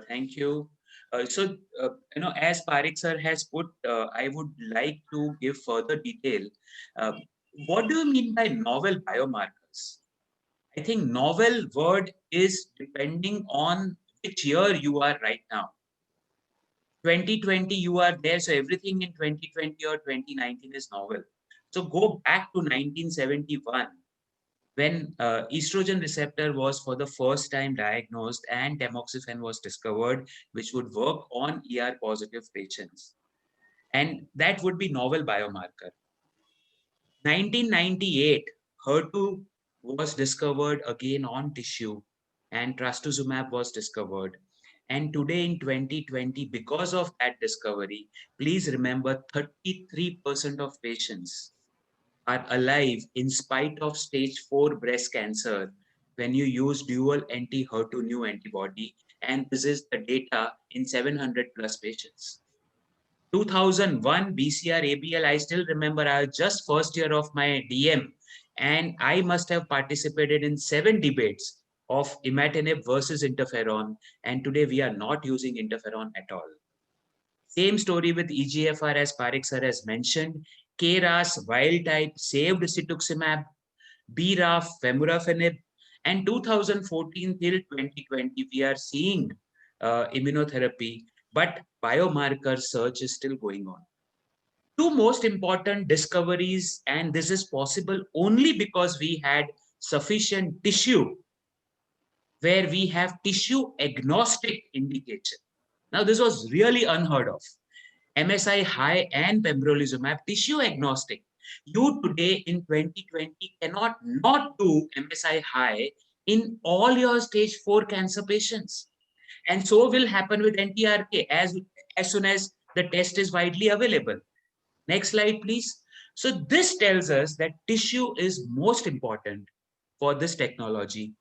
Thank you. As Parik sir has put, I would like to give further detail. Uh, what do you mean by novel biomarkers? I think novel word is depending on which year you are right now. 2020, you are there, so everything in 2020 or 2019 is novel. So go back to 1971 when estrogen receptor was for the first time diagnosed and tamoxifen was discovered, which would work on ER positive patients. And that would be novel biomarker. 1998, HER2 was discovered again on tissue and trastuzumab was discovered. And today in 2020, because of that discovery, please remember 33% of patients are alive in spite of stage 4 breast cancer when you use dual anti-HER2 new antibody. And this is the data in 700 plus patients. 2001 BCR ABL, I still remember I was just first year of my DM and I must have participated in 7 debates of imatinib versus interferon. And today we are not using interferon at all. Same story with EGFR as Parik sir has mentioned. KRAS wild type saved cetuximab, BRAF, vemurafenib, and 2014 till 2020 we are seeing immunotherapy, but biomarker search is still going on. Two most important discoveries, and this is possible only because we had sufficient tissue where we have tissue agnostic indication. Now, this was really unheard of. MSI high and pembrolizumab tissue agnostic. You today in 2020 cannot not do MSI high in all your stage 4 cancer patients. And so will happen with NTRK as soon as the test is widely available. Next slide, please. So this tells us that tissue is most important for this technology.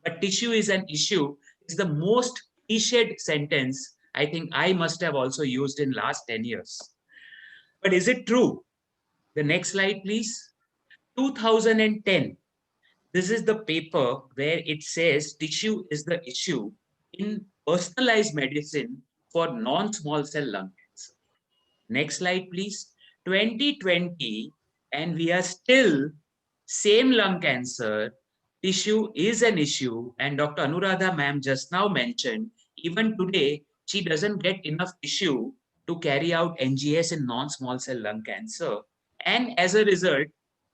But tissue is an issue is the most cliched sentence I think I must have also used in last 10 years. But is it true? The next slide, please. 2010. This is the paper where it says tissue is the issue in personalized medicine for non-small cell lung cancer. Next slide, please. 2020, and we are still same lung cancer. Tissue is an issue, and Dr. Anuradha ma'am just now mentioned, even today, she doesn't get enough tissue to carry out NGS in non-small cell lung cancer. And as a result,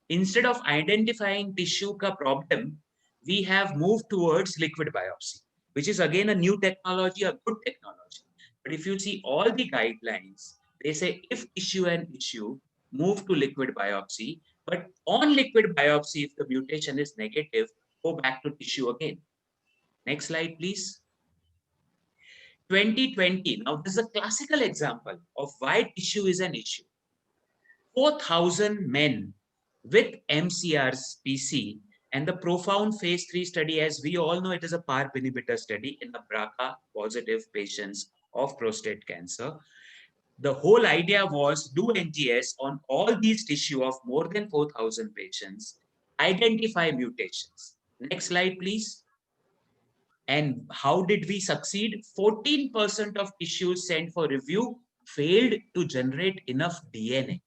instead of identifying tissue ka problem, we have moved towards liquid biopsy, which is again a new technology, a good technology. But if you see all the guidelines, they say if tissue and issue, move to liquid biopsy. But on liquid biopsy, if the mutation is negative, go back to tissue again. Next slide, please. 2020. Now, this is a classical example of why tissue is an issue. 4,000 men with MCR's PC and the profound phase 3 study, as we all know, it is a PARP inhibitor study in the BRCA positive patients of prostate cancer. The whole idea was do NGS on all these tissue of more than 4,000 patients, identify mutations. Next slide, please. And how did we succeed? 14% of tissues sent for review failed to generate enough DNA.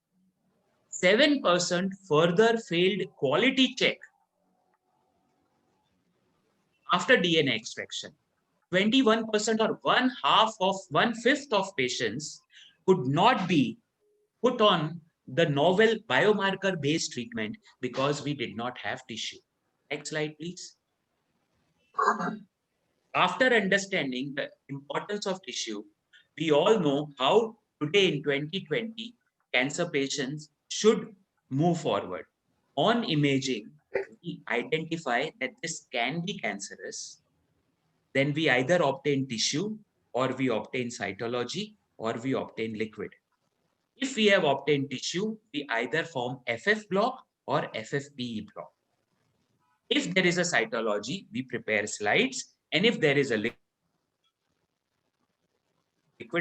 7% further failed quality check after DNA extraction. 21% or one fifth of patients could not be put on the novel biomarker based treatment because we did not have tissue. Next slide, please. After understanding the importance of tissue, we all know how today in 2020, cancer patients should move forward. On imaging, we identify that this can be cancerous. Then we either obtain tissue or we obtain cytology or we obtain liquid. If we have obtained tissue, we either form FF block or FFPE block. If there is a cytology, we prepare slides. And if there is a liquid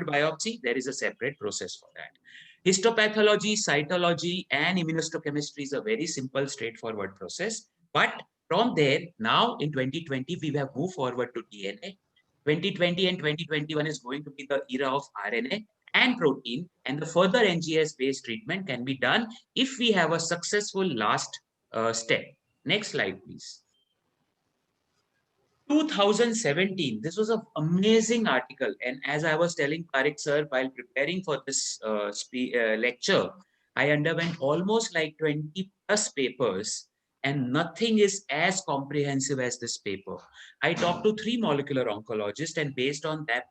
biopsy, there is a separate process for that. Histopathology, cytology, and immunohistochemistry is a very simple, straightforward process. But from there, now in 2020, we have moved forward to DNA. 2020 and 2021 is going to be the era of RNA and protein, and the further NGS-based treatment can be done if we have a successful last step. Next slide, please. 2017, this was an amazing article. And as I was telling Parik sir, while preparing for this lecture, I underwent almost like 20 plus papers, and nothing is as comprehensive as this paper. I talked to 3 molecular oncologists, and based on that,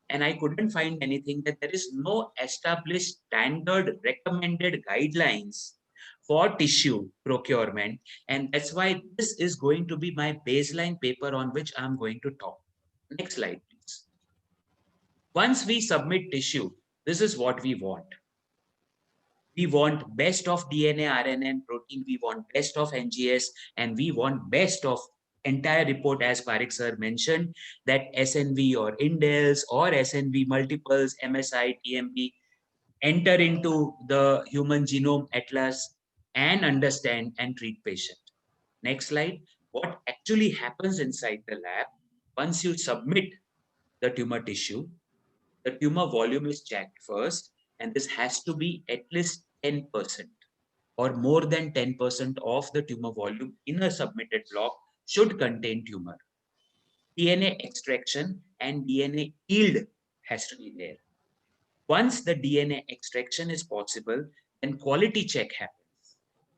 and I couldn't find anything, that there is no established standard recommended guidelines for tissue procurement. And that's why this is going to be my baseline paper on which I'm going to talk. Next slide, please. Once we submit tissue, this is what we want. We want best of DNA, RNA, and protein. We want best of NGS, and we want best of entire report, as Parik sir mentioned, that SNV or indels or SNV multiples, MSI, TMP, enter into the Human Genome Atlas and understand and treat patient. Next slide. What actually happens inside the lab, once you submit the tumor tissue, the tumor volume is checked first, and this has to be at least 10% or more than 10% of the tumor volume in a submitted block should contain tumor. DNA extraction and DNA yield has to be there. Once the DNA extraction is possible, then quality check happens.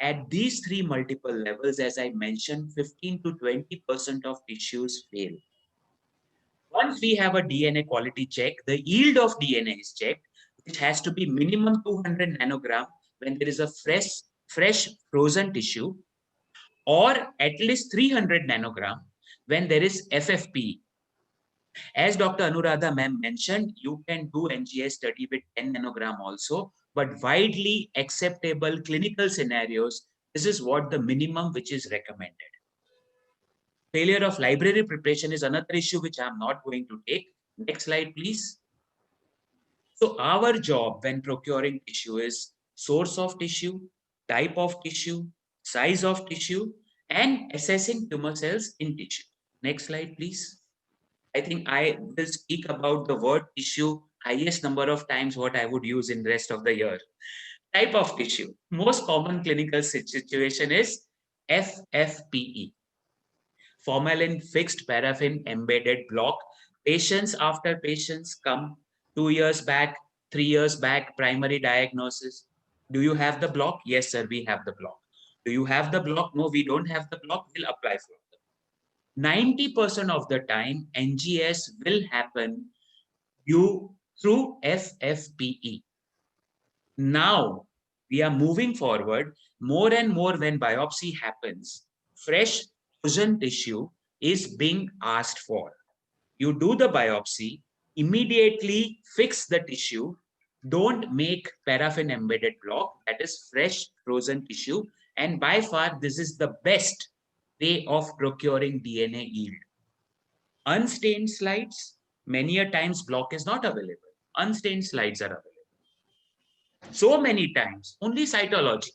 At these 3 multiple levels, as I mentioned, 15 to 20% of tissues fail. Once we have a DNA quality check, the yield of DNA is checked, which has to be minimum 200 nanogram when there is a fresh frozen tissue, or at least 300 nanogram when there is FFP. As Dr. Anuradha ma'am mentioned, you can do NGS study with 10 nanogram also, but widely acceptable clinical scenarios, this is what the minimum which is recommended. Failure of library preparation is another issue which I'm not going to take. Next slide, please. So our job when procuring tissue is source of tissue, type of tissue, size of tissue, and assessing tumor cells in tissue. Next slide, please. I think I will speak about the word tissue highest number of times what I would use in the rest of the year. Type of tissue. Most common clinical situation is FFPE. Formalin fixed paraffin embedded block. Patients after patients come 2 years back, 3 years back, primary diagnosis. Do you have the block? Yes, sir, we have the block. Do you have the block? No, we don't have the block. We'll apply for it. 90% of the time, NGS will happen through FFPE. Now, we are moving forward more and more when biopsy happens. Fresh frozen tissue is being asked for. You do the biopsy, immediately fix the tissue, don't make paraffin embedded block, that is fresh frozen tissue, and by far this is the best way of procuring DNA yield. Unstained slides, many a times block is not available. Unstained slides are available. So many times, only cytology.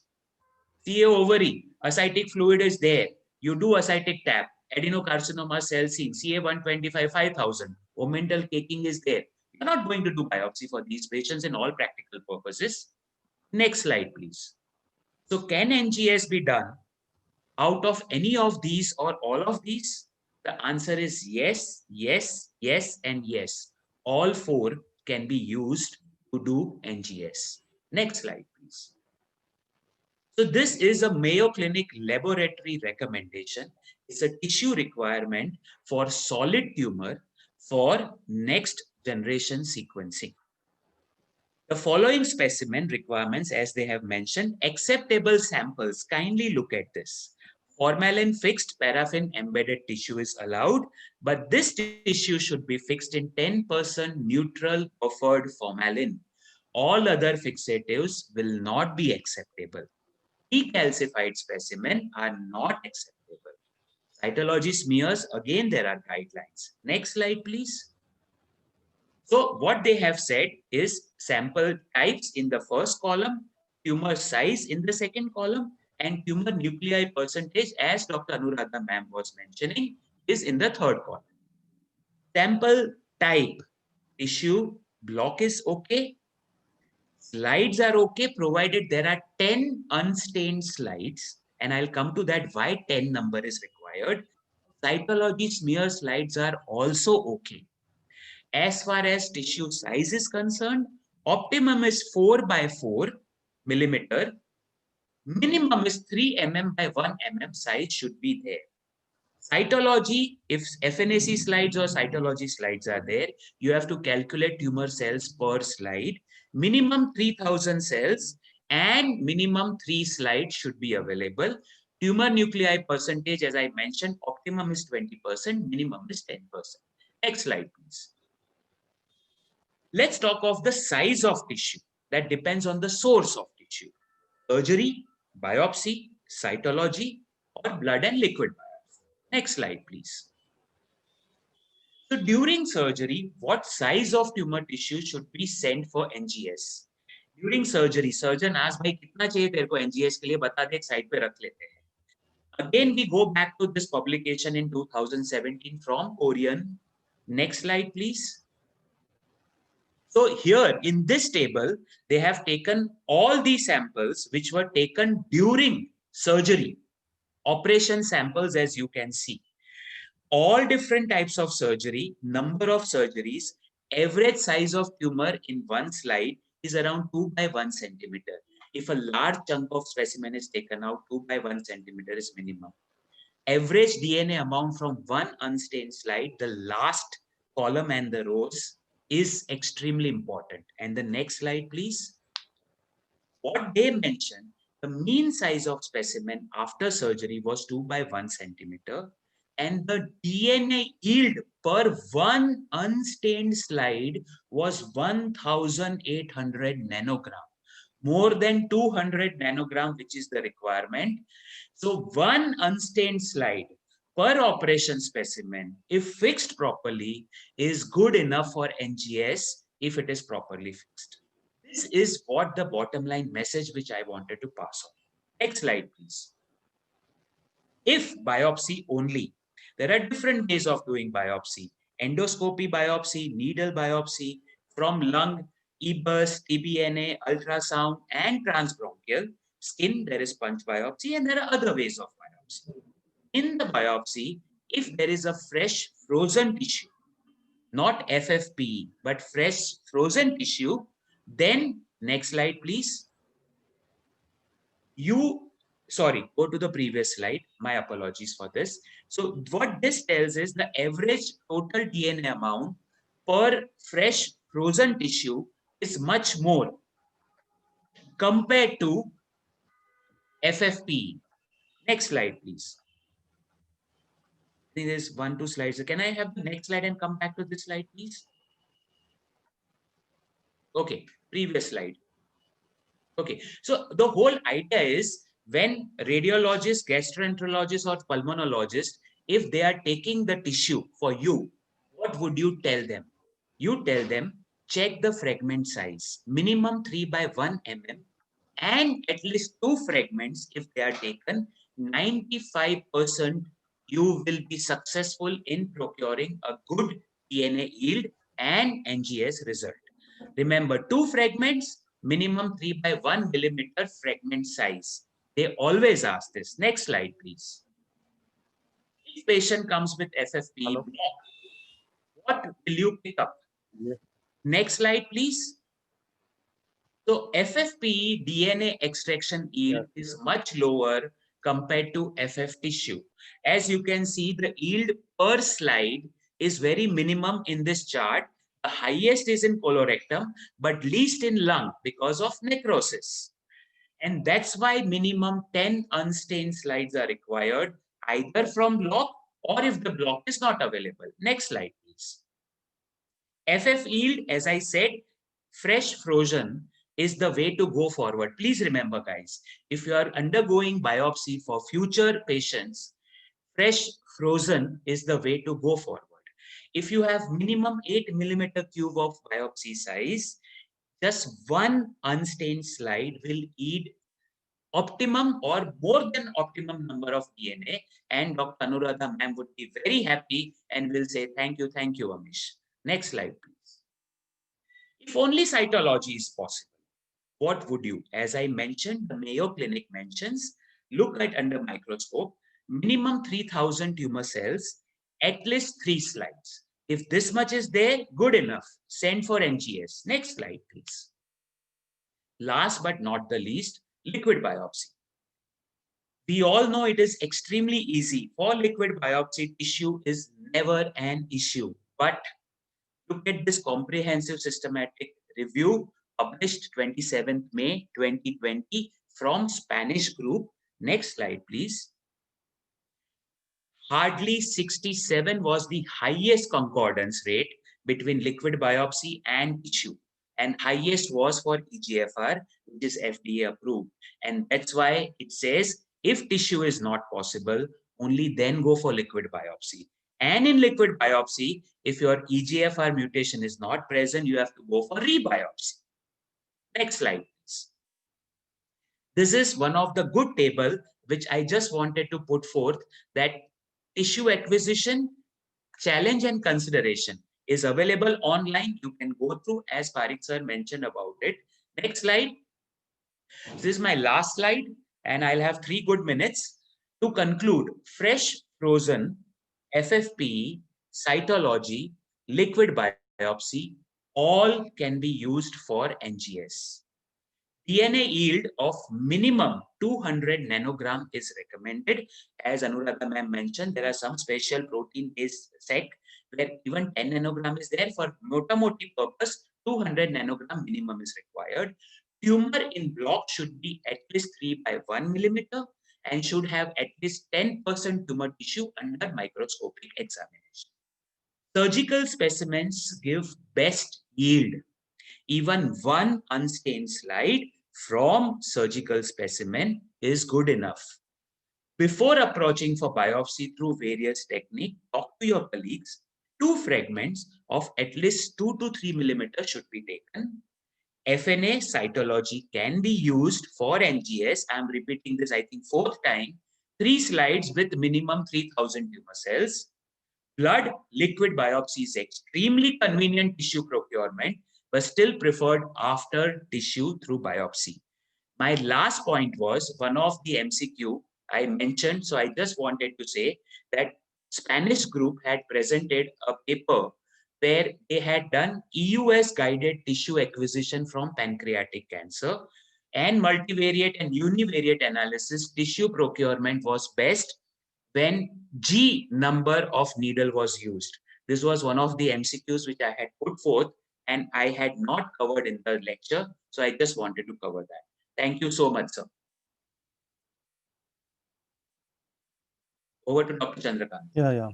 CA ovary, ascitic fluid is there. You do ascitic tap, adenocarcinoma cell scene, CA 125, 5000. Omental caking is there. You're not going to do biopsy for these patients in all practical purposes. Next slide, please. So can NGS be done out of any of these or all of these? The answer is yes, yes, yes, and yes. All 4 can be used to do NGS. Next slide, please. So this is a Mayo Clinic laboratory recommendation. It's a tissue requirement for solid tumor for next generation sequencing. The following specimen requirements, as they have mentioned, acceptable samples. Kindly look at this. Formalin fixed paraffin embedded tissue is allowed, but this tissue should be fixed in 10% neutral buffered formalin. All other fixatives will not be acceptable. Decalcified specimen are not acceptable. Cytology smears, again, there are guidelines. Next slide, please. So what they have said is sample types in the first column, tumor size in the second column, and tumor nuclei percentage, as Dr. Anuradha ma'am was mentioning, is in the third column. Sample type, tissue block is okay. Slides are okay, provided there are 10 unstained slides. And I'll come to that why 10 number is required. Cytology smear slides are also okay. As far as tissue size is concerned, optimum is 4 by 4 millimeter. Minimum is 3 mm by 1 mm size should be there. Cytology, if FNAC slides or cytology slides are there, you have to calculate tumor cells per slide. Minimum 3,000 cells and minimum 3 slides should be available. Tumor nuclei percentage, as I mentioned, optimum is 20%, minimum is 10%. Next slide, please. Let's talk of the size of tissue. That depends on the source of tissue. Surgery, biopsy, cytology, or blood and liquid biopsy. Next slide, please. So during surgery, what size of tumor tissue should be sent for NGS? During surgery, surgeon asks, भाई कितना चाहिए तेरे को NGS के लिए बता दे, एक side पे रख लेते हैं. Again, we go back to this publication in 2017 from Korean. Next slide, please. So here in this table, they have taken all these samples which were taken during surgery, operation samples, as you can see. All different types of surgery, number of surgeries, average size of tumor in one slide is around 2 by 1 centimeter. If a large chunk of specimen is taken out, 2 by 1 centimeter is minimum. Average DNA amount from one unstained slide, the last column and the rows, is extremely important. And the next slide, please. What they mentioned, the mean size of specimen after surgery was 2 by 1 centimeter. And the DNA yield per one unstained slide was 1,800 nanogram. More than 200 nanogram, which is the requirement. So one unstained slide per operation specimen, if fixed properly, is good enough for NGS if it is properly fixed. This is what the bottom line message which I wanted to pass on. Next slide, please. If biopsy only, there are different ways of doing biopsy. Endoscopy biopsy, needle biopsy, from lung, EBUS, TBNA, ultrasound, and transbronchial. Skin, there is punch biopsy, and there are other ways of biopsy. In the biopsy, if there is a fresh frozen tissue, not FFPE, but fresh frozen tissue, then next slide, please. Sorry, go to the previous slide. My apologies for this. So what this tells is the average total DNA amount per fresh frozen tissue is much more compared to FFPE. Next slide, please. I think there's 1-2 slides. Can I have the next slide and come back to this slide, please? Okay, previous slide. Okay, so the whole idea is when radiologists, gastroenterologists, or pulmonologists, if they are taking the tissue for you, what would you tell them? You tell them, check the fragment size, minimum 3 by 1 mm, and at least 2 fragments if they are taken, 95% you will be successful in procuring a good DNA yield and NGS result. Remember, 2 fragments, minimum 3 by 1 millimeter fragment size. They always ask this. Next slide, please. If patient comes with FFPE block, what will you pick up? Yeah. Next slide, please. So FFPE DNA extraction yield is much lower compared to FF tissue. As you can see, the yield per slide is very minimum in this chart. The highest is in colorectum, but least in lung because of necrosis. And that's why minimum 10 unstained slides are required, either from block or if the block is not available. Next slide, please. FF yield, as I said, fresh frozen is the way to go forward. Please remember, guys, if you are undergoing biopsy for future patients, fresh frozen is the way to go forward. If you have minimum 8 millimeter cube of biopsy size, just one unstained slide will yield optimum or more than optimum number of DNA, and Dr. Anuradha ma'am would be very happy and will say, thank you, Amish. Next slide, please. If only cytology is possible, what would you? As I mentioned, the Mayo Clinic mentions, look at under microscope, minimum 3,000 tumor cells, at least 3 slides. If this much is there, good enough. Send for NGS. Next slide, please. Last but not the least, liquid biopsy. We all know it is extremely easy. For liquid biopsy, tissue is never an issue. But look at this comprehensive systematic review published 27th May 2020 from Spanish group. Next slide, please. Hardly 67 was the highest concordance rate between liquid biopsy and tissue. And highest was for EGFR, which is FDA approved. And that's why it says, if tissue is not possible, only then go for liquid biopsy. And in liquid biopsy, if your EGFR mutation is not present, you have to go for rebiopsy. Next slide, please. This is one of the good table, which I just wanted to put forth, that tissue acquisition, challenge and consideration is available online. You can go through, as Parikh sir mentioned about it. Next slide. This is my last slide, and I'll have 3 good minutes to conclude. Fresh, frozen, FFPE, cytology, liquid biopsy, all can be used for NGS. DNA yield of minimum 200 nanogram is recommended. As Anuradha ma'am mentioned, there are some special protein-based sec where even 10 nanogram is there. For motor-moti purpose, 200 nanogram minimum is required. Tumor in block should be at least 3 by 1 millimeter and should have at least 10% tumor tissue under microscopic examination. Surgical specimens give best yield. Even one unstained slide from surgical specimen is good enough. Before approaching for biopsy through various techniques, talk to your colleagues. 2 fragments of at least 2 to 3 millimeters should be taken. FNA cytology can be used for NGS. I'm repeating this, I think, 4th time. 3 slides with minimum 3,000 tumor cells. Blood liquid biopsy is extremely convenient tissue procurement, but still preferred after tissue through biopsy. My last point was one of the MCQ I mentioned, so I just wanted to say that Spanish group had presented a paper where they had done EUS guided tissue acquisition from pancreatic cancer, and multivariate and univariate analysis tissue procurement was best when G number of needle was used. This was one of the MCQs which I had put forth and I had not covered in the lecture. So I just wanted to cover that. Thank you so much, sir. Over to Dr. Chandrakant. Yeah.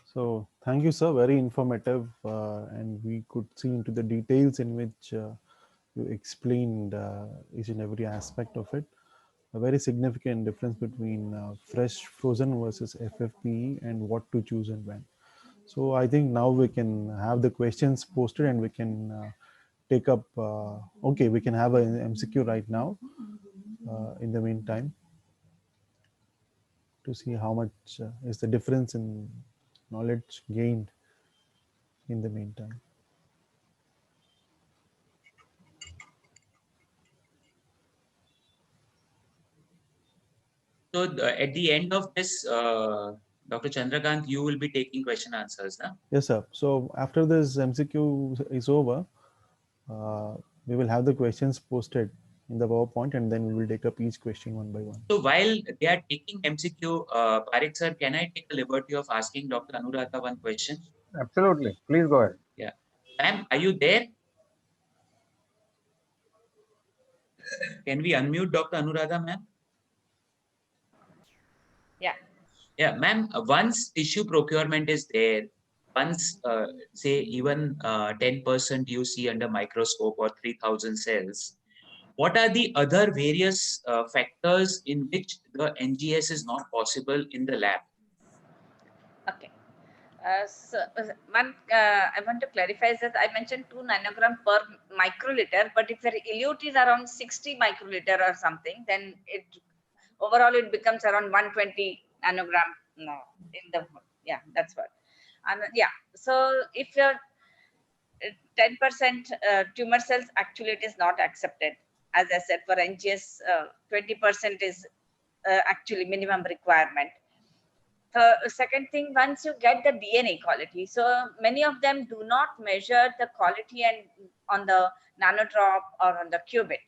So thank you, sir. Very informative, and we could see into the details in which you explained each and every aspect of it. A very significant difference between fresh, frozen versus FFPE and what to choose and when. So I think now we can have the questions posted and we can take up. Okay, we can have an MCQ right now. In the meantime, to see how much is the difference in knowledge gained in the meantime. So at the end of this, Dr. Chandrakant, you will be taking question answers now? Yes, sir. So after this MCQ is over, we will have the questions posted in the PowerPoint and then we will take up each question one by one. So while they are taking MCQ, Parikh sir, can I take the liberty of asking Dr. Anuradha one question? Absolutely. Please go ahead. Yeah. Ma'am, are you there? Can we unmute Dr. Anuradha, ma'am? Yeah. Yeah, ma'am, once tissue procurement is there, once, say, even 10% you see under microscope or 3,000 cells, what are the other various factors in which the NGS is not possible in the lab? Okay. I want to clarify that I mentioned 2 nanogram per microliter, but if the elute is around 60 microliter or something, then it overall it becomes around 120 nanogram. No, in the yeah, that's what. And yeah, so if you're 10% tumor cells, actually it is not accepted. As I said, for NGS, 20% is actually minimum requirement. The second thing, once you get the DNA quality, so many of them do not measure the quality and on the nanodrop or on the qubit.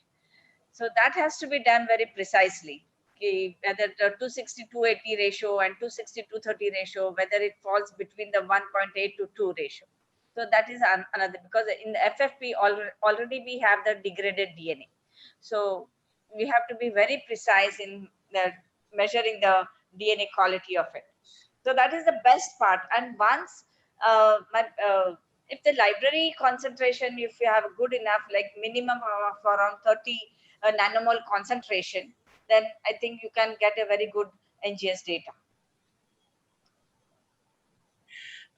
So that has to be done very precisely. Whether the 260-280 ratio and 260-230 ratio, whether it falls between the 1.8 to 2 ratio. So that is another, because in the FFP already we have the degraded DNA. So we have to be very precise in the measuring the DNA quality of it. So that is the best part. And once if the library concentration, if you have good enough, like minimum of around 30 nanomole concentration, then I think you can get a very good NGS data.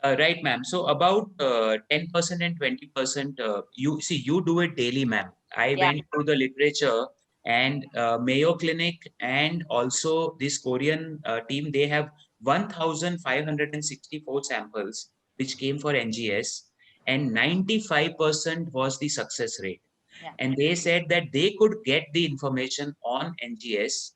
Right, ma'am. So about 10% and 20%, you see, you do it daily, ma'am. I Yeah. went through the literature, and Mayo Clinic and also this Korean team, they have 1,564 samples which came for NGS, and 95% was the success rate. Yeah. And they said that they could get the information on NGS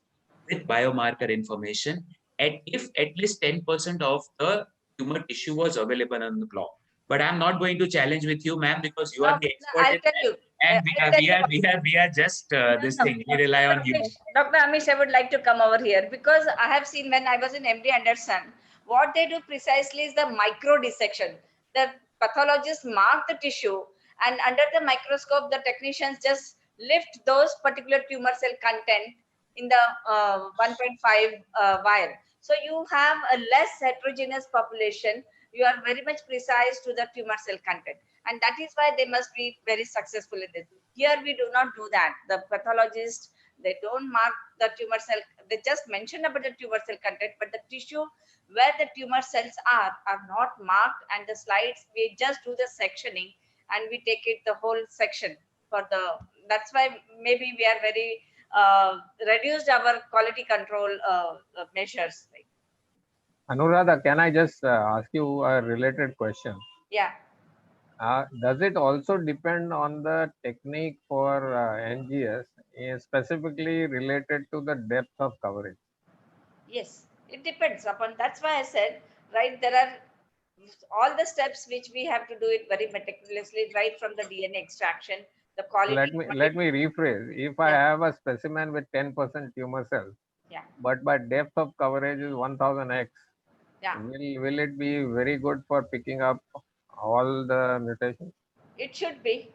with biomarker information, and if at least 10% of the tumor tissue was available on the block. But I'm not going to challenge with you, ma'am, because you are the expert I'll in tell that. you. And I'll tell you. we are just this thing. We rely on you. Dr. Amish, I would like to come over here because I have seen when I was in MD Anderson, what they do precisely is the micro dissection. The pathologists mark the tissue, and under the microscope, the technicians just lift those particular tumor cell content in the 1.5 vial. So you have a less heterogeneous population. You are very much precise to the tumor cell content. And that is why they must be very successful in this. Here we do not do that. The pathologist, they don't mark the tumor cell. They just mention about the tumor cell content, but the tissue where the tumor cells are not marked. And the slides, we just do the sectioning and we take it the whole section for the. That's why maybe we are very reduced our quality control measures. Right? Anuradha, can I just ask you a related question? Yeah. Does it also depend on the technique for NGS, specifically related to the depth of coverage? Yes, it depends upon. That's why I said, right, there are all the steps which we have to do it very meticulously, right from the DNA extraction, the quality. Let me rephrase. If I have a specimen with 10% tumor cells, yeah, but my depth of coverage is 1000x, yeah, will it be very good for picking up all the mutations? it should be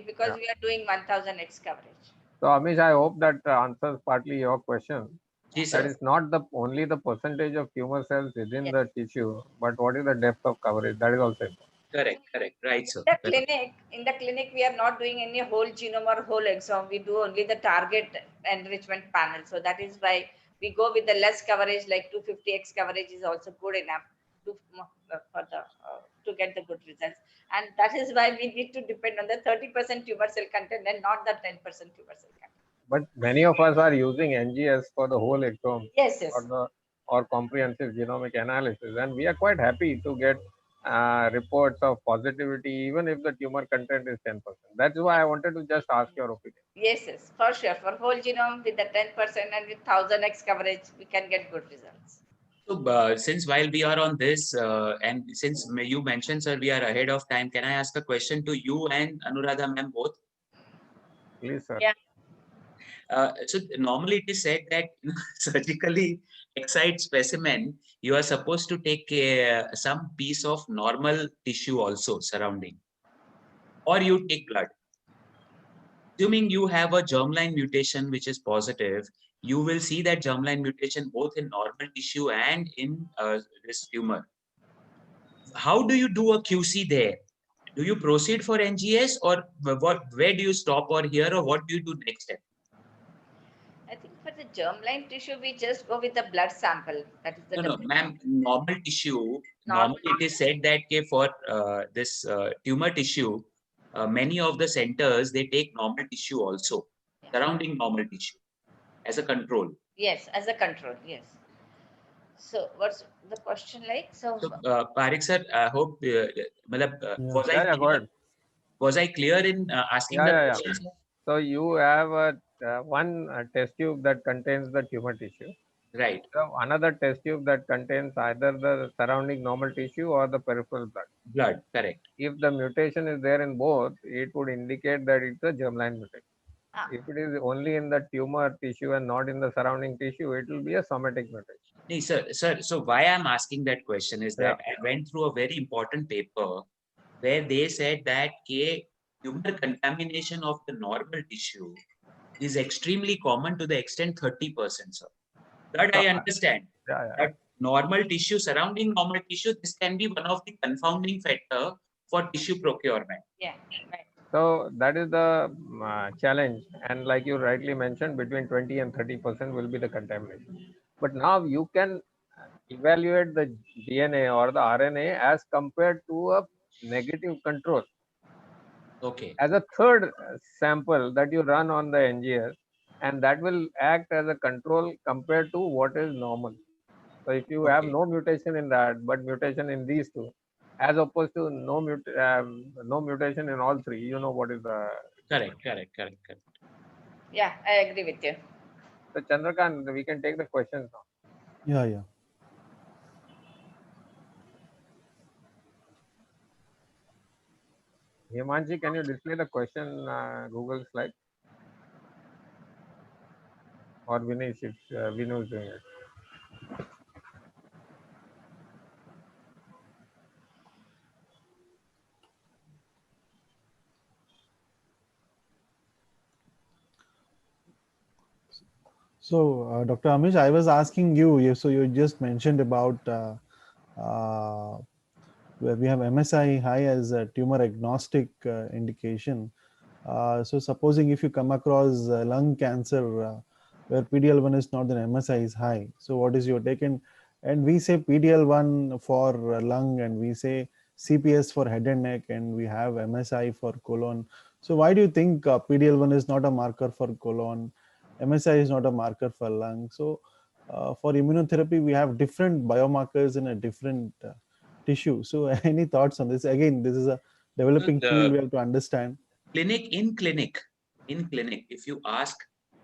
because we are doing 1000x coverage. So Amish, I hope that answers partly your question. Yes, That sir. is not the only the percentage of tumor cells within the tissue, but what is the depth of coverage? That is also important. Correct. Right, sir. In the clinic, we are not doing any whole genome or whole exome. We do only the target enrichment panel. So that is why we go with the less coverage, like 250x coverage is also good enough to to get the good results. And that is why we need to depend on the 30% tumor cell content and not the 10% tumor cell content. But many of us are using NGS for the whole exome, yes. or comprehensive genomic analysis, and we are quite happy to get reports of positivity even if the tumor content is 10%. That's why I wanted to just ask your opinion. Yes, for sure. For whole genome with the 10% and with 1000x coverage, we can get good results. So since while we are on this, and since you mentioned, sir, we are ahead of time, can I ask a question to you and Anuradha ma'am both? Please, sir. Yeah. So normally it is said that surgically excised specimen, you are supposed to take some piece of normal tissue also surrounding, or you take blood. Assuming you have a germline mutation which is positive, you will see that germline mutation both in normal tissue and in this tumor. How do you do a QC there? Do you proceed for NGS, or where do you stop, or here, or what do you do next step? I think for the germline tissue, we just go with the blood sample. That is the No, difference. ma'am, normal tissue, Normal. normally it is said that okay, for this tumor tissue, many of the centers, they take normal tissue also, surrounding normal tissue as a control. Yes, as a control. Yes. So what's the question like? So So, Parik sir, I hope, matlab, Yeah. was I Yeah, go clear? ahead. Was I clear in asking the Yeah. question, sir? So you have one test tube that contains the tumor tissue. Right, So another test tube that contains either the surrounding normal tissue or the peripheral blood. blood, correct. If the mutation is there in both, it would indicate that it's a germline mutation. Ah. If it is only in the tumor tissue and not in the surrounding tissue, it will be a somatic mutation. Nee, sir, so why I'm asking that question is that Yeah. I went through a very important paper where they said that tumor contamination of the normal tissue is extremely common to the extent 30%, sir. That I understand. Yeah. That normal tissue, surrounding normal tissue, this can be one of the confounding factor for tissue procurement. yeah, right. So that is the challenge. And like you rightly mentioned, between 20 and 30% will be the contamination. But now you can evaluate the DNA or the RNA as compared to a negative control Okay, as a third sample that you run on the NGS, and that will act as a control compared to what is normal. So if you have okay, no mutation in that, but mutation in these two, as opposed to no mutation in all three, you know what is the correct. Yeah, I agree with you. So Chandrakant, we can take the questions now. Yeah. Himanshi, can you display the question Google slide? Or Vinesh, if Vinu is doing it. So, Dr. Amish, I was asking you, so you just mentioned about where we have MSI high as a tumor agnostic indication. So supposing if you come across lung cancer where PDL1 is not, then MSI is high. So what is your take? And we say PDL1 for lung, and we say CPS for head and neck, and we have MSI for colon. So why do you think PDL1 is not a marker for colon? MSI is not a marker for lung. So for immunotherapy, we have different biomarkers in a different tissue. So any thoughts on this? Again, this is a developing field we have to understand. In clinic, if you ask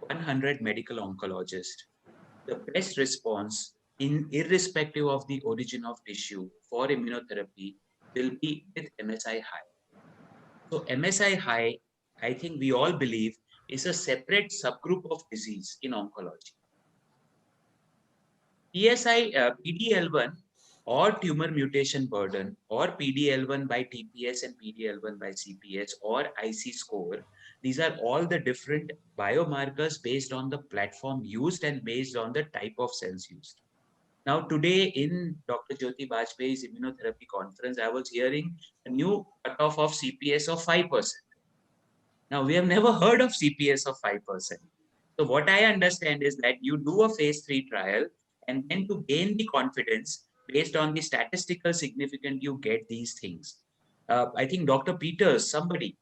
100 medical oncologists, the best response, irrespective of the origin of tissue for immunotherapy, will be with MSI high. So MSI high, I think we all believe, is a separate subgroup of disease in oncology. PDL1 or tumor mutation burden, or PDL1 by TPS and PDL1 by CPS or IC score, these are all the different biomarkers based on the platform used and based on the type of cells used. Now, today in Dr. Jyoti Bajpayee's immunotherapy conference, I was hearing a new cutoff of CPS of 5%. Now, we have never heard of CPS of 5%. So what I understand is that you do a phase 3 trial, and then to gain the confidence based on the statistical significance, you get these things. I think Dr. Peters, somebody,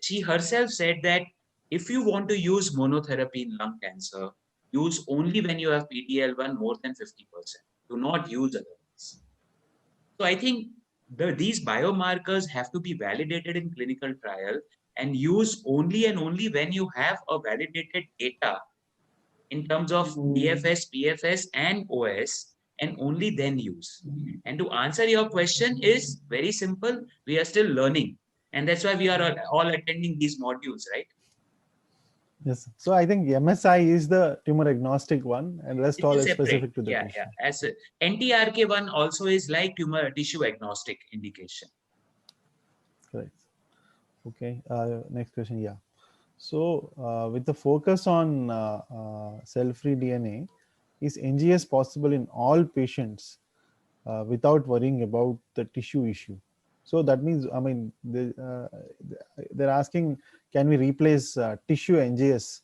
she herself said that if you want to use monotherapy in lung cancer, use only when you have PDL1 more than 50%. Do not use otherwise. So I think these biomarkers have to be validated in clinical trial and used only and only when you have a validated data in terms of DFS, PFS, and OS, and only then use. And to answer your question is very simple. We are still learning. And that's why we are all attending these modules, right? Yes. So I think MSI is the tumor agnostic one, and rest all is specific to the tissue. Yeah. As NTRK1 also is like tumor tissue agnostic indication. Correct. Okay. Next question. Yeah. So with the focus on cell-free DNA, is NGS possible in all patients without worrying about the tissue issue? So that means, I mean, they're asking, can we replace tissue NGS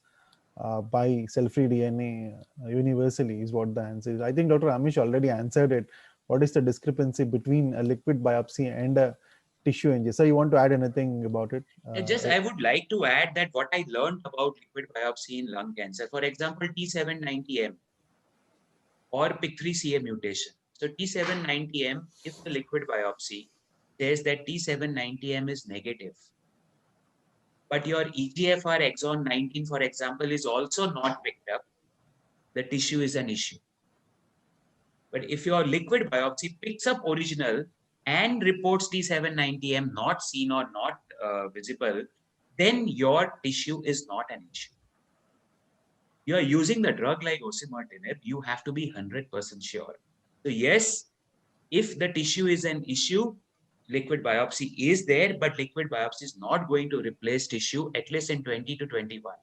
by cell-free DNA universally is what the answer is. I think Dr. Amish already answered it. What is the discrepancy between a liquid biopsy and a tissue NGS? So you want to add anything about it? I would like to add that what I learned about liquid biopsy in lung cancer, for example, T790M or PIK3CA mutation. So T790M, if the liquid biopsy says that T790M is negative, but your EGFR exon 19, for example, is also not picked up, the tissue is an issue. But if your liquid biopsy picks up original and reports T790M not seen or not visible, then your tissue is not an issue. You are using the drug like osimertinib, you have to be 100% sure. So yes, if the tissue is an issue, liquid biopsy is there, but liquid biopsy is not going to replace tissue, at least in 20 to 21.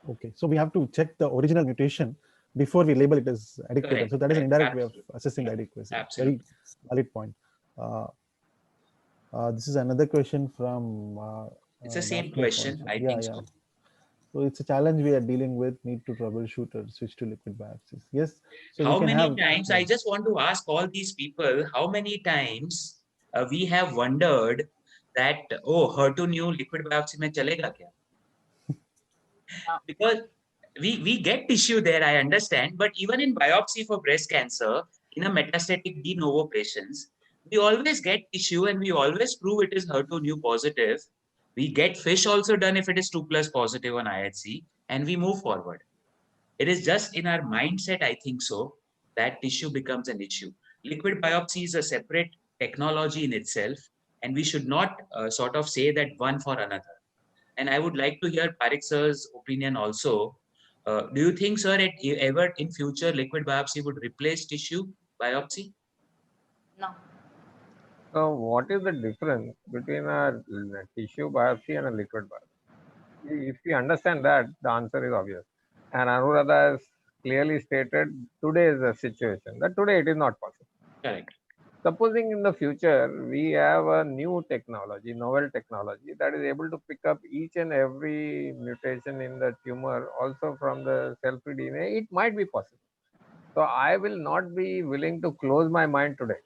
Okay, so we have to check the original mutation before we label it as adequate. Correct, So that is an indirect absolutely. way of assessing the adequacy. Absolutely. Very valid point. This is another question from. It's the same Daphne question, also. I think so. So it's a challenge we are dealing with. Need to troubleshoot or switch to liquid biopsies. Yes. So How we can many have, times, I just want to ask all these people, how many times we have wondered that, oh, HER2 new liquid biopsy mein chalega kya? Because we get tissue there, I understand, but even in biopsy for breast cancer, in a metastatic de novo patients, we always get tissue and we always prove it is HER2 new positive. We get FISH also done if it is 2+ positive on IHC, and we move forward. It is just in our mindset, I think so, that tissue becomes an issue. Liquid biopsy is a separate technology in itself, and we should not sort of say that one for another. And I would like to hear Parik sir's opinion also. Do you think, sir, ever in future liquid biopsy would replace tissue biopsy? No. So what is the difference between a tissue biopsy and a liquid biopsy? If we understand that, the answer is obvious. And Anuradha has clearly stated today's situation, that today it is not possible. Correct. Supposing in the future we have a new technology, novel technology that is able to pick up each and every mutation in the tumor also from the cell-free DNA, it might be possible. So I will not be willing to close my mind today.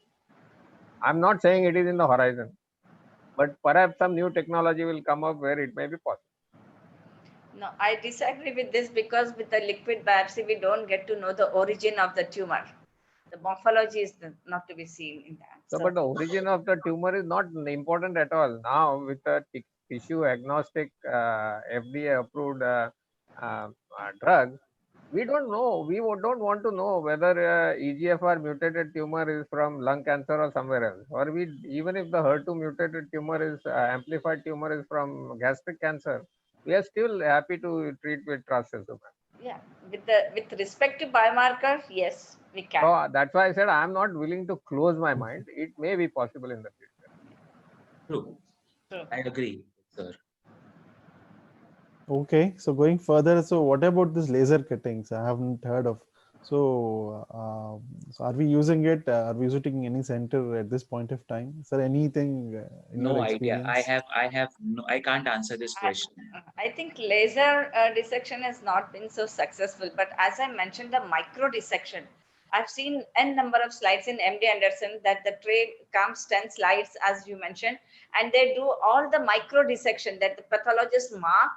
I'm not saying it is in the horizon, but perhaps some new technology will come up where it may be possible. No, I disagree with this because with the liquid biopsy, we don't get to know the origin of the tumor. The morphology is not to be seen in that. So, but the origin of the tumor is not important at all. Now, with a tissue agnostic FDA approved drug, we don't know. We don't want to know whether EGFR mutated tumor is from lung cancer or somewhere else, or even if the HER2 mutated tumor is amplified tumor is from gastric cancer, we are still happy to treat with trastuzumab. Yeah, with respect to biomarker, yes, we can. So that's why I said I am not willing to close my mind. It may be possible in the future. True. I agree, sir. Okay, so going further, so what about this laser cuttings? I haven't heard of. So, so are we using it? Are we visiting any center at this point of time? Is there anything in No your idea. experience? I can't answer this question. I think laser dissection has not been so successful, but as I mentioned, the micro dissection, I've seen n number of slides in MD Anderson that the tray comes 10 slides, as you mentioned, and they do all the micro dissection that the pathologist mark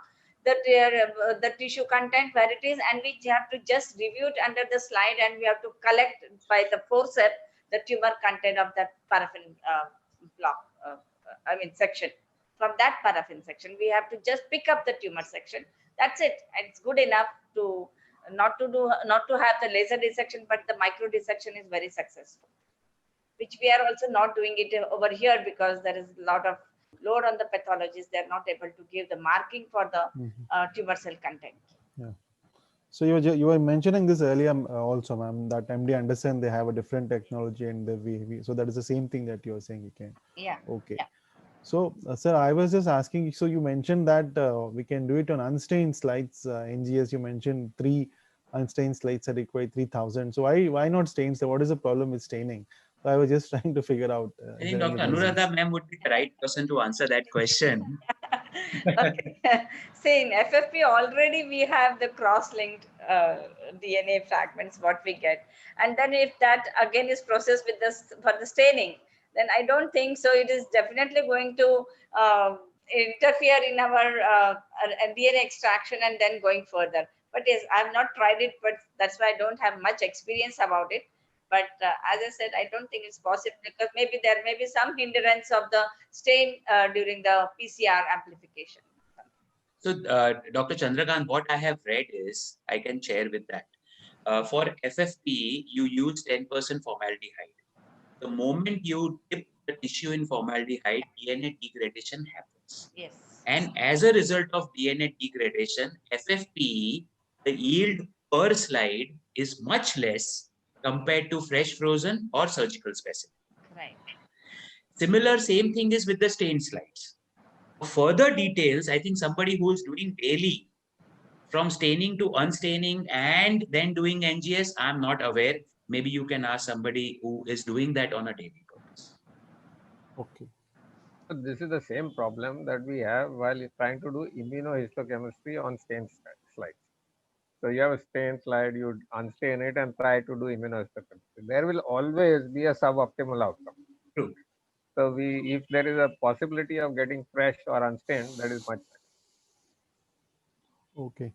the tissue content where it is, and we have to just review it under the slide, and we have to collect by the forceps the tumor content of that paraffin block, section. From that paraffin section, we have to just pick up the tumor section. That's it. It's good enough to not to have the laser dissection, but the micro dissection is very successful, which we are also not doing it over here because there is a lot of load on the pathologists. They're not able to give the marking for the tumor cell content. Yeah. So you were mentioning this earlier also, ma'am, that MD Anderson, they have a different technology and so that is the same thing that you're saying again. Yeah. Okay. Yeah. So, sir, I was just asking, so you mentioned that we can do it on unstained slides. NGS, you mentioned 3 unstained slides are required 3,000. So why not stains? So what is the problem with staining? So I was just trying to figure out. I think Dr. Anuradha ma'am would be the right person to answer that question. Okay. See, in FFP already we have the cross-linked DNA fragments, what we get. And then if that again is processed with this for the staining, then I don't think so. It is definitely going to interfere in our DNA extraction and then going further. But yes, I've not tried it, but that's why I don't have much experience about it. But as I said, I don't think it's possible because maybe there may be some hindrance of the stain during the PCR amplification. So, Dr. Chandrakant, what I have read is, I can share with that. For FFP, you use 10% formaldehyde. The moment you dip the tissue in formaldehyde, DNA degradation happens. Yes. And as a result of DNA degradation, FFP, the yield per slide is much less compared to fresh frozen or surgical specimen. Right. Similar, same thing is with the stain slides. Further details, I think somebody who is doing daily from staining to unstaining and then doing NGS, I'm not aware. Maybe you can ask somebody who is doing that on a daily basis. Okay. So this is the same problem that we have while trying to do immunohistochemistry on stain slides. So you have a stain slide, you unstain it and try to do immunohistochemistry. There will always be a suboptimal outcome. True. So if there is a possibility of getting fresh or unstained, that is much better. Okay.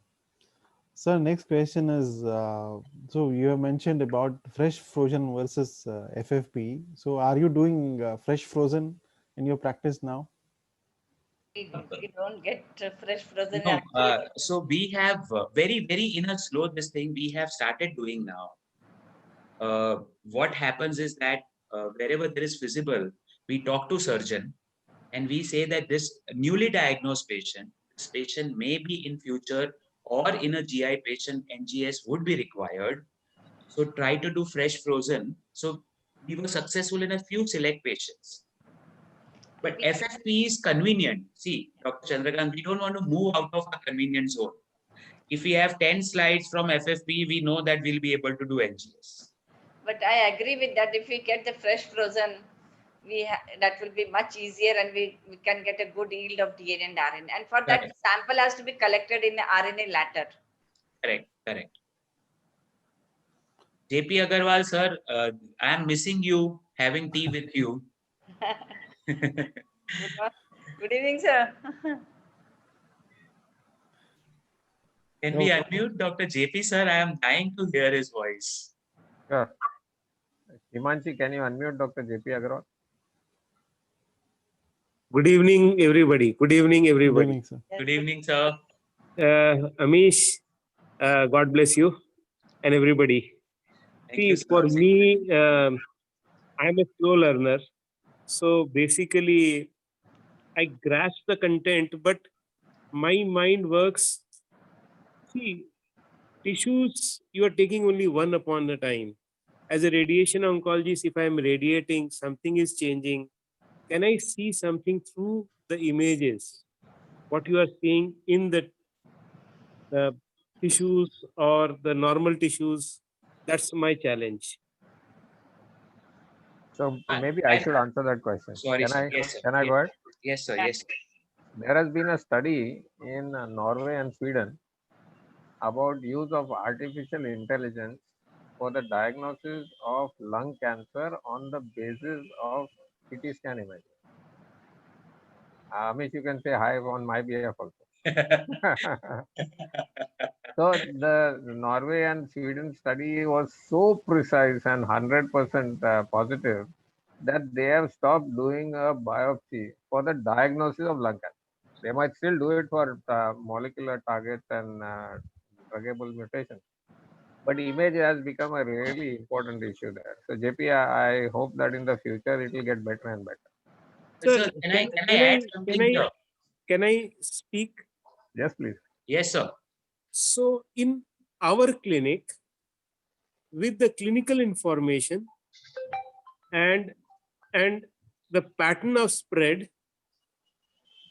Sir, next question is, so you have mentioned about fresh frozen versus FFP. So are you doing fresh frozen in your practice now? We don't get fresh frozen. No, actually. so we have very in a slow this thing we have started doing now. What happens is that wherever there is visible, we talk to surgeon and we say that this newly diagnosed patient, this patient may be in future or in a GI patient, NGS would be required. So try to do fresh frozen. So we were successful in a few select patients. But FFP is convenient. See, Dr. Chandrakant, we don't want to move out of our convenience zone. If we have 10 slides from FFP, we know that we'll be able to do NGS. But I agree with that. If we get the fresh frozen, that will be much easier and we can get a good yield of DNA and RNA. And for that, Correct. sample has to be collected in the RNA ladder. Correct. JP Agarwal, sir, I am missing you, having tea with you. Good evening, sir. Can we unmute Dr. JP, sir? I am dying to hear his voice. Sure. Himanshi, can you unmute Dr. JP Agarwal? Good evening, everybody. Good evening, everybody. Good evening, sir. Good evening, sir. Amish, God bless you and everybody. Thank you, sir. For me, I'm a slow learner. So basically, I grasp the content, but my mind works. See, tissues, you are taking only one upon a time. As a radiation oncologist, if I'm radiating, something is changing. Can I see something through the images? What you are seeing in the tissues or the normal tissues, that's my challenge. So maybe I should answer that question. Sorry, Can sir. I? Yes, sir. Can I go ahead? Yes, sir. Yes. There has been a study in Norway and Sweden about use of artificial intelligence for the diagnosis of lung cancer on the basis of CT scan image. Amish, you can say hi on my behalf also. So the Norway and Sweden study was so precise and 100% positive that they have stopped doing a biopsy for the diagnosis of lung cancer. They might still do it for molecular targets and druggable mutations. But image has become a really important issue there. So JP, I hope that in the future it will get better and better. Sir, can I add something here? Can I speak? Yes, please. Yes, sir. So in our clinic, with the clinical information and the pattern of spread,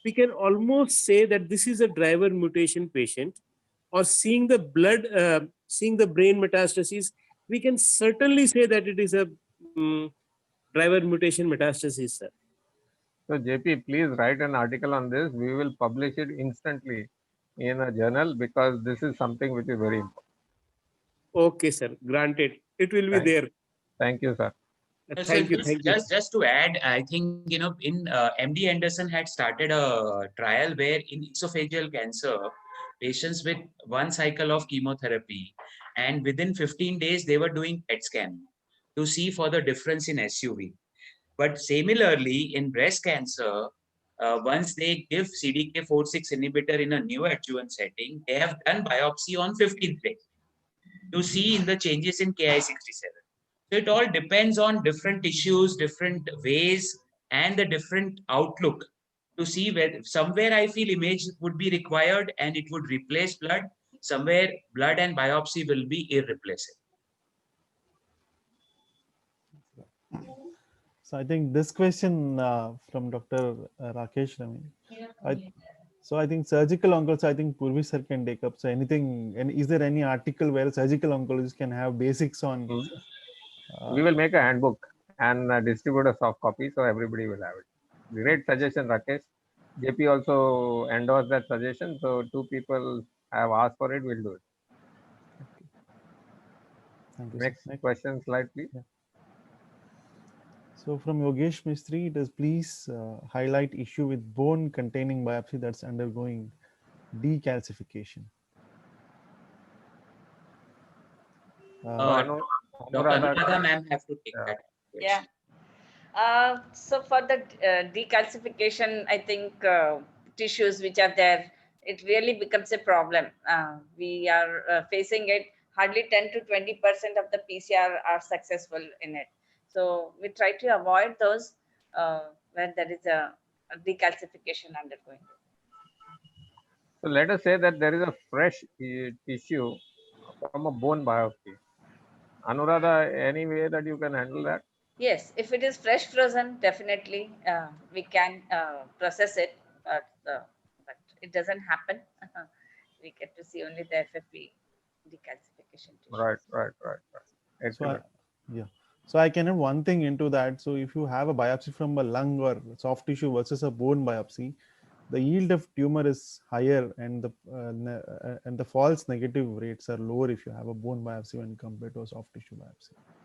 we can almost say that this is a driver mutation patient, or seeing the blood, seeing the brain metastases, we can certainly say that it is a driver mutation metastasis, sir. So JP, please write an article on this. We will publish it instantly in a journal because this is something which is very important. Okay, sir. Granted. It will be Thank- there. Thank you, sir. So Thank you. Thank you. just to add, I think, in MD Anderson had started a trial where in esophageal cancer, patients with one cycle of chemotherapy, and within 15 days, they were doing PET scan to see for the difference in SUV. But similarly, in breast cancer, once they give CDK4/6 inhibitor in a neoadjuvant setting, they have done biopsy on 15th day to see in the changes in Ki-67. So it all depends on different tissues, different ways, and the different outlook to see where somewhere I feel image would be required and it would replace blood. Somewhere blood and biopsy will be irreplaceable. So I think this question from Dr. Rakesh Rami. So I think surgical oncology, I think Purvi sir can take up. So anything, and is there any article where surgical oncologists can have basics on? We will make a handbook and distribute a soft copy so everybody will have it. Great suggestion, Rakesh. JP also endorsed that suggestion. So two people have asked for it. We'll do it. Thank you, sir. Next question slide, please. So from Yogesh Mistry, it is please highlight issue with bone containing biopsy that's undergoing decalcification. Dr. Anuradha ma'am have to take that Yeah. question. So for the decalcification, I think tissues which are there, it really becomes a problem. We are facing it. Hardly 10 to 20% of the PCR are successful in it. So we try to avoid those when there is a decalcification undergoing. So let us say that there is a fresh tissue from a bone biopsy. Anuradha, any way that you can handle that? Yes, if it is fresh frozen, definitely we can process it, but it doesn't happen. We get to see only the FFP decalcification tissue. Right. So Excellent. So I can add one thing into that. So if you have a biopsy from a lung or soft tissue versus a bone biopsy, the yield of tumor is higher and the false negative rates are lower if you have a bone biopsy when compared to a soft tissue biopsy.